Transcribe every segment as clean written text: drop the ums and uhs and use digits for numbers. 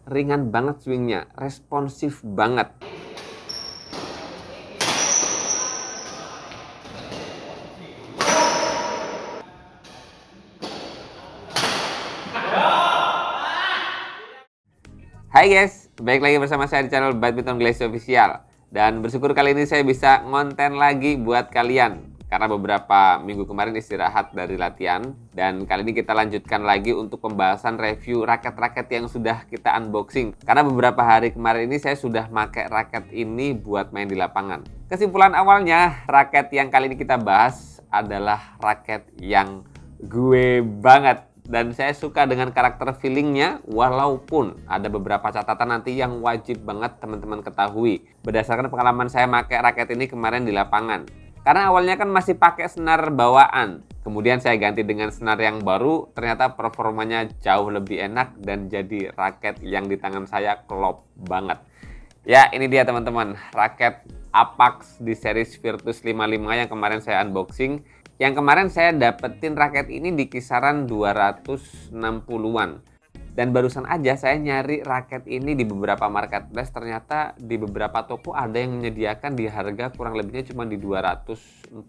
ringan banget swingnya, responsif banget. Hai guys, balik lagi bersama saya di channel Badminton Glassy Official. Dan bersyukur kali ini saya bisa ngonten lagi buat kalian, karena beberapa minggu kemarin istirahat dari latihan. Dan kali ini kita lanjutkan lagi untuk pembahasan review raket-raket yang sudah kita unboxing. Karena beberapa hari kemarin ini saya sudah pakai raket ini buat main di lapangan. Kesimpulan awalnya, raket yang kali ini kita bahas adalah raket yang gue banget. Dan saya suka dengan karakter feelingnya, walaupun ada beberapa catatan nanti yang wajib banget teman-teman ketahui. Berdasarkan pengalaman saya pakai raket ini kemarin di lapangan. Karena awalnya kan masih pakai senar bawaan. Kemudian saya ganti dengan senar yang baru, ternyata performanya jauh lebih enak dan jadi raket yang di tangan saya klop banget. Ya, ini dia teman-teman, raket Apax di series Virtus 55 yang kemarin saya unboxing. Yang kemarin saya dapetin raket ini di kisaran 260-an. Dan barusan aja saya nyari raket ini di beberapa marketplace. Ternyata di beberapa toko ada yang menyediakan di harga kurang lebihnya cuma di 240-250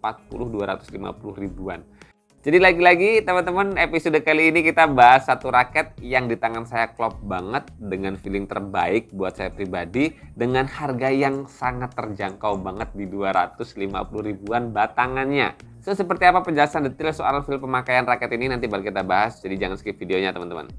ribuan. Jadi lagi-lagi teman-teman, episode kali ini kita bahas satu raket yang di tangan saya klop banget, dengan feeling terbaik buat saya pribadi, dengan harga yang sangat terjangkau banget di 250 ribuan batangannya. So, seperti apa penjelasan detail soal feel pemakaian raket ini nanti bakal kita bahas, jadi jangan skip videonya teman-teman.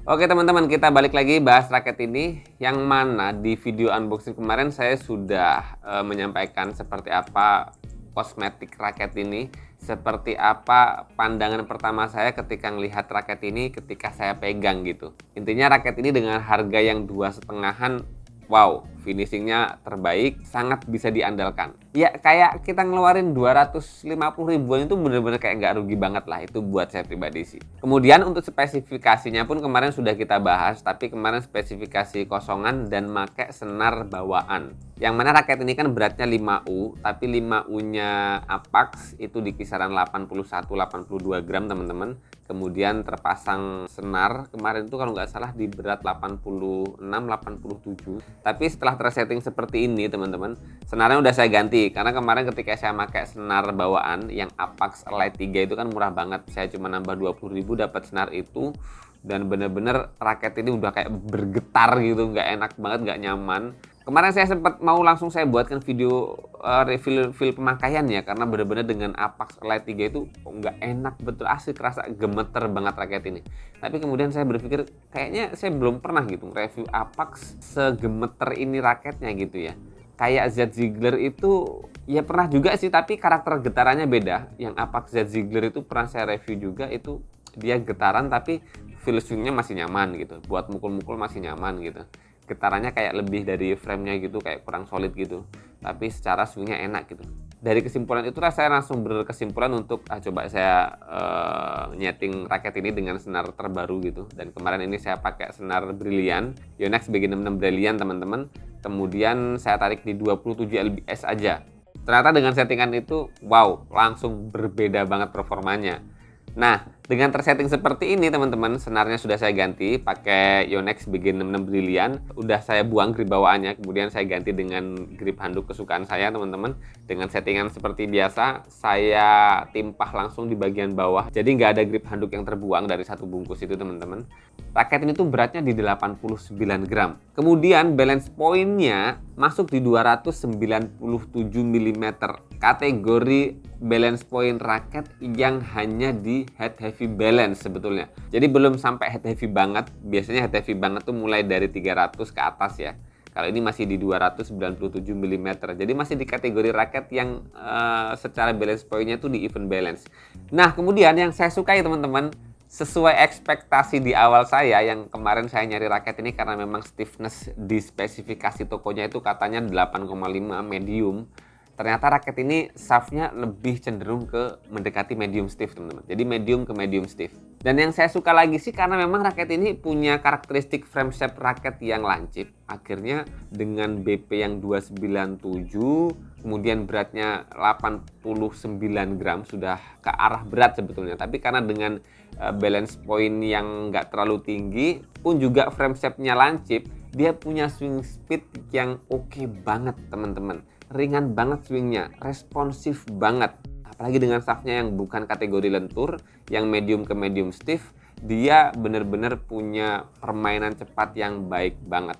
Oke teman-teman, kita balik lagi bahas raket ini, yang mana di video unboxing kemarin saya sudah menyampaikan seperti apa kosmetik raket ini, seperti apa pandangan pertama saya ketika melihat raket ini ketika saya pegang gitu. Intinya raket ini dengan harga yang 2,5-an, wow, finishingnya terbaik, sangat bisa diandalkan. Ya kayak kita ngeluarin 250 ribuan itu bener-bener kayak nggak rugi banget lah, itu buat saya pribadi sih. Kemudian untuk spesifikasinya pun kemarin sudah kita bahas, tapi kemarin spesifikasi kosongan dan pakai senar bawaan. Yang mana raket ini kan beratnya 5U, tapi 5U-nya Apax itu di kisaran 81-82 gram teman-teman. Kemudian terpasang senar kemarin itu kalau nggak salah di berat 86-87. Tapi setelah tersetting seperti ini teman-teman, senarnya udah saya ganti. Karena kemarin ketika saya pakai senar bawaan yang Apax Elite 3 itu kan murah banget. Saya cuma nambah 20.000 dapat senar itu. Dan bener-bener raket ini udah kayak bergetar gitu, nggak enak banget, nggak nyaman. Kemarin saya sempat mau langsung saya buatkan video review pemakaian ya, karena bener-bener dengan Apax Elite 3 itu nggak enak betul, asli kerasa gemeter banget raket ini. Tapi kemudian saya berpikir kayaknya saya belum pernah gitu review Apax segemeter ini raketnya gitu ya. Kayak Z Ziegler itu ya pernah juga sih, tapi karakter getarannya beda. Yang Apax Z Ziegler itu pernah saya review juga, itu dia getaran tapi feel swingnya masih nyaman gitu. Buat mukul-mukul masih nyaman gitu. Getarannya kayak lebih dari framenya gitu, kayak kurang solid gitu. Tapi secara swingnya enak gitu. Dari kesimpulan itulah saya langsung berkesimpulan untuk coba saya nyeting raket ini dengan senar terbaru gitu. Dan kemarin ini saya pakai senar Brilliant, Yonex BG66 Brilliant teman-teman. Kemudian saya tarik di 27 lbs aja. Ternyata dengan settingan itu, wow, langsung berbeda banget performanya. Nah, dengan tersetting seperti ini teman-teman, senarnya sudah saya ganti pakai Yonex BG66 Brilliant. Udah saya buang grip bawaannya, kemudian saya ganti dengan grip handuk kesukaan saya teman-teman. Dengan settingan seperti biasa, saya timpah langsung di bagian bawah. Jadi nggak ada grip handuk yang terbuang dari satu bungkus itu teman-teman. Raket ini tuh beratnya di 89 gram. Kemudian balance point-nya masuk di 297 mm. Kategori balance point raket yang hanya di head heavy balance sebetulnya. Jadi belum sampai head heavy banget. Biasanya head heavy banget tuh mulai dari 300 ke atas ya. Kalau ini masih di 297 mm. Jadi masih di kategori raket yang secara balance point-nya tuh di even balance. Nah, kemudian yang saya sukai teman-teman, sesuai ekspektasi di awal saya, yang kemarin saya nyari raket ini karena memang stiffness di spesifikasi tokonya itu katanya 8,5 medium. Ternyata raket ini shaftnya lebih cenderung ke mendekati medium stiff teman-teman. Jadi medium ke medium stiff. Dan yang saya suka lagi sih karena memang raket ini punya karakteristik frame shape raket yang lancip. Akhirnya dengan BP yang 297, kemudian beratnya 89 gram, sudah ke arah berat sebetulnya. Tapi karena dengan balance point yang nggak terlalu tinggi, pun juga frame shape-nya lancip, dia punya swing speed yang oke banget teman-teman. Ringan banget swingnya, responsif banget. Apalagi dengan shaftnya yang bukan kategori lentur, yang medium ke medium stiff, dia bener-bener punya permainan cepat yang baik banget.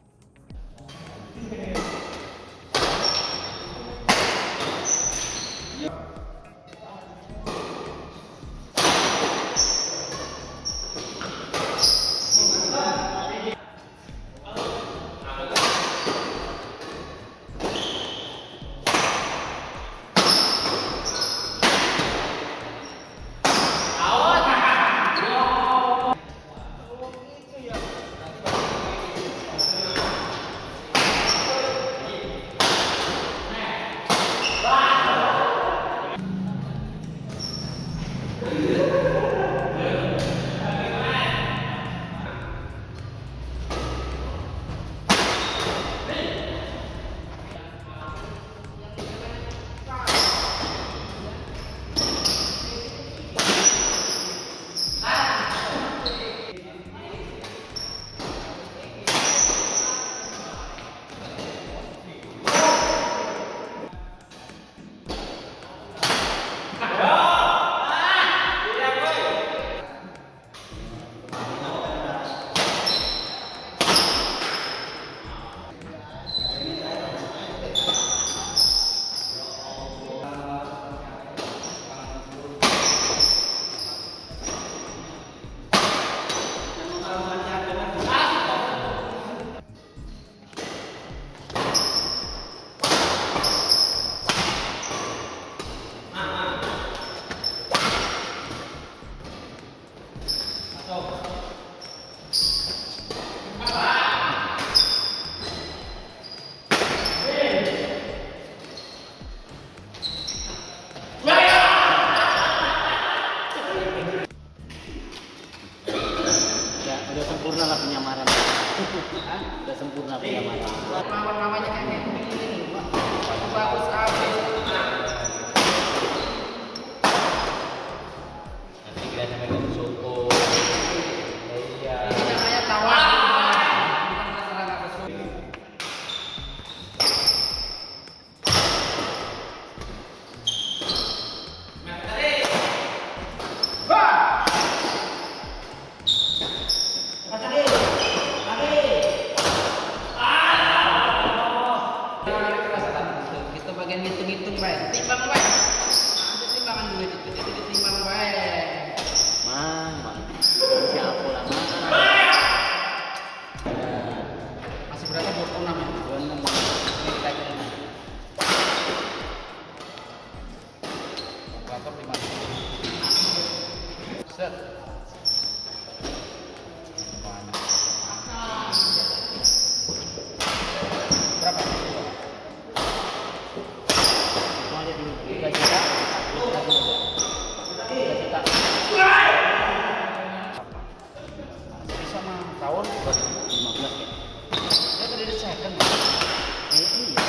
Udah sempurna lah penyamaran. Udah sempurna penyamaran. Lawan-lawannya kayak gini, bagus abis. Nanti kira-kira megang Soko. Iya. Ini namanya tawar. Bukan masalah nggak besul. Kita bagian ngitung-ngitung baik, timbang baik. Ambil timbangan dulu itu ditimbang baik. Mang. Siapa lah, Mang? Masih berapa 26 ya? 26. Ini kita kirim. Kalkulator 5. Set. Berapa? Itu aja dulu. 3 juta. 3 juta. 3 juta. Bisa mah tahun 15 ya. dia tadi di second. Iya.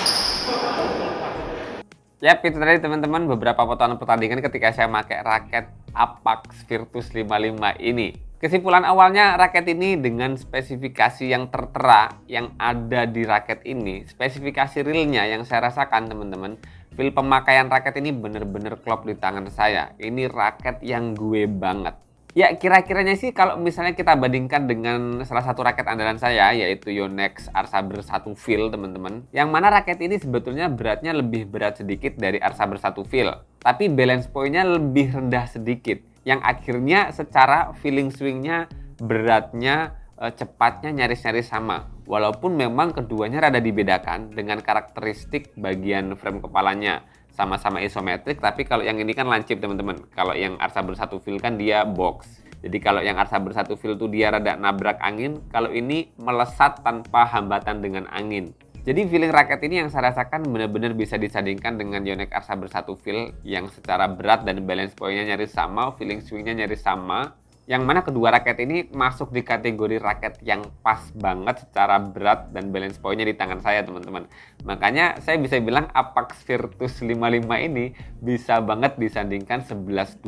Yap, itu tadi teman-teman beberapa potongan pertandingan ketika saya pakai raket Apax Virtus 55 ini. Kesimpulan awalnya, raket ini dengan spesifikasi yang tertera yang ada di raket ini, spesifikasi realnya yang saya rasakan teman-teman, feel pemakaian raket ini bener-bener klop di tangan saya. Ini raket yang gue banget. Ya, kira-kiranya sih kalau misalnya kita bandingkan dengan salah satu raket andalan saya, yaitu Yonex Arsaber 1 Feel teman-teman. Yang mana raket ini sebetulnya beratnya lebih berat sedikit dari Arsaber 1 Feel, tapi balance point-nya lebih rendah sedikit. Yang akhirnya secara feeling swingnya, beratnya, cepatnya nyaris-nyaris sama. Walaupun memang keduanya rada dibedakan dengan karakteristik bagian frame kepalanya. Sama-sama isometrik, tapi kalau yang ini kan lancip teman-teman. Kalau yang Arsaber 1 Feel kan dia box. Jadi kalau yang Arsaber 1 Feel tuh dia rada nabrak angin, kalau ini melesat tanpa hambatan dengan angin. Jadi feeling raket ini yang saya rasakan benar-benar bisa disandingkan dengan Yonex Arsaber 1 Feel yang secara berat dan balance point-nya nyaris sama, feeling swing-nya nyaris sama. Yang mana kedua raket ini masuk di kategori raket yang pas banget secara berat dan balance point-nya di tangan saya, teman-teman. Makanya saya bisa bilang Apax Virtus 55 ini bisa banget disandingkan 11-12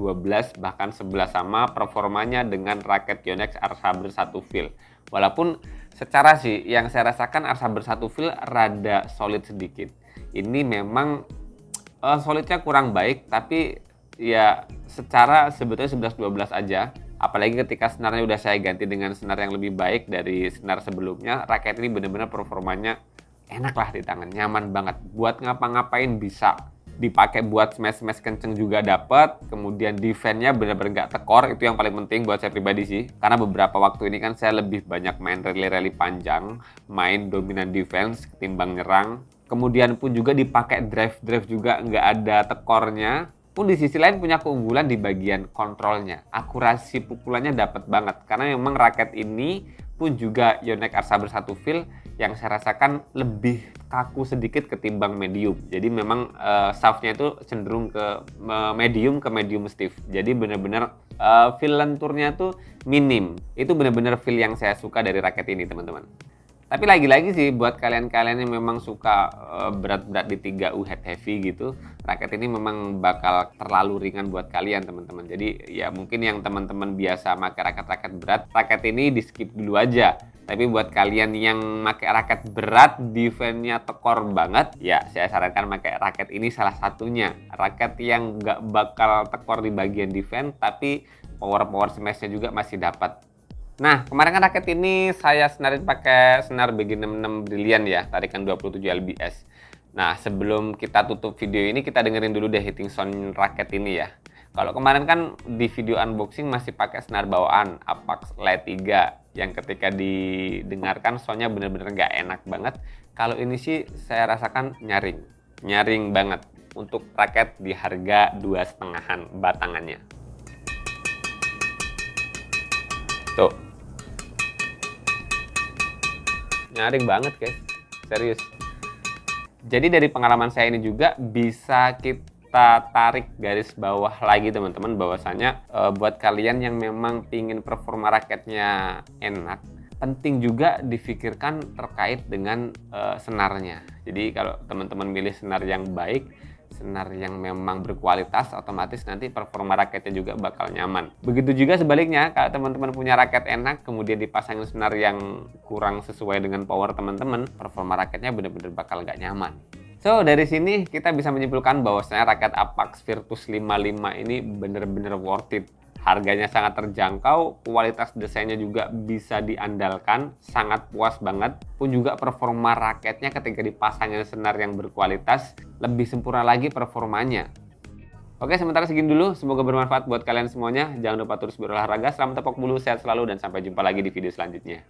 bahkan 11 sama performanya dengan raket Yonex R-Saber 1 feel. Walaupun secara sih yang saya rasakan R-Saber 1 feel rada solid sedikit. Ini memang solidnya kurang baik, tapi ya secara sebetulnya 11-12 aja. Apalagi ketika senarnya udah saya ganti dengan senar yang lebih baik dari senar sebelumnya, raket ini bener-bener performanya enak lah di tangan, nyaman banget. Buat ngapa-ngapain bisa, dipakai buat smash-smash kenceng juga dapat. Kemudian defense-nya bener-bener gak tekor, itu yang paling penting buat saya pribadi sih. Karena beberapa waktu ini kan saya lebih banyak main rally-rally panjang, main dominan defense ketimbang nyerang. Kemudian pun juga dipakai drive-drive juga nggak ada tekornya. Pun di sisi lain punya keunggulan di bagian kontrolnya. Akurasi pukulannya dapat banget. Karena memang raket ini pun juga Yonex R-Saber 1 feel yang saya rasakan lebih kaku sedikit ketimbang medium. Jadi memang shaft-nya itu cenderung ke medium stiff. Jadi benar-benar feel lenturnya tuh minim. Itu benar-benar feel yang saya suka dari raket ini, teman-teman. Tapi lagi-lagi sih buat kalian-kalian yang memang suka berat-berat di 3U head heavy gitu, raket ini memang bakal terlalu ringan buat kalian, teman-teman. Jadi ya mungkin yang teman-teman biasa pakai raket-raket berat, raket ini di skip dulu aja. Tapi buat kalian yang pakai raket berat, defense-nya tekor banget, ya saya sarankan pakai raket ini salah satunya. Raket yang nggak bakal tekor di bagian defense, tapi power smash-nya juga masih dapat. Nah, kemarin kan raket ini saya senarin pakai senar BG66 Brilliant ya, tarikan 27 lbs. Nah, sebelum kita tutup video ini, kita dengerin dulu deh hitting sound raket ini ya. Kalau kemarin kan di video unboxing masih pakai senar bawaan Apax Elite 3 yang ketika didengarkan soundnya bener-bener nggak enak banget. Kalau ini sih saya rasakan nyaring banget untuk raket di harga 2,5-an batangannya. Tuh. Nyaring banget guys, serius. Jadi dari pengalaman saya ini juga bisa kita tarik garis bawah lagi teman-teman, bahwasanya buat kalian yang memang pingin performa raketnya enak, penting juga difikirkan terkait dengan senarnya. Jadi kalau teman-teman milih senar yang baik, senar yang memang berkualitas, otomatis nanti performa raketnya juga bakal nyaman. Begitu juga sebaliknya, kalau teman-teman punya raket enak, kemudian dipasangin senar yang kurang sesuai dengan power teman-teman, performa raketnya bener-bener bakal nggak nyaman. So, dari sini kita bisa menyimpulkan bahwasanya raket Apax Virtus 55 ini bener-bener worth it. Harganya sangat terjangkau, kualitas desainnya juga bisa diandalkan, sangat puas banget. Pun juga performa raketnya ketika dipasangin senar yang berkualitas, lebih sempurna lagi performanya. Oke, sementara segini dulu. Semoga bermanfaat buat kalian semuanya. Jangan lupa terus berolahraga, selamat tepok bulu, sehat selalu, dan sampai jumpa lagi di video selanjutnya.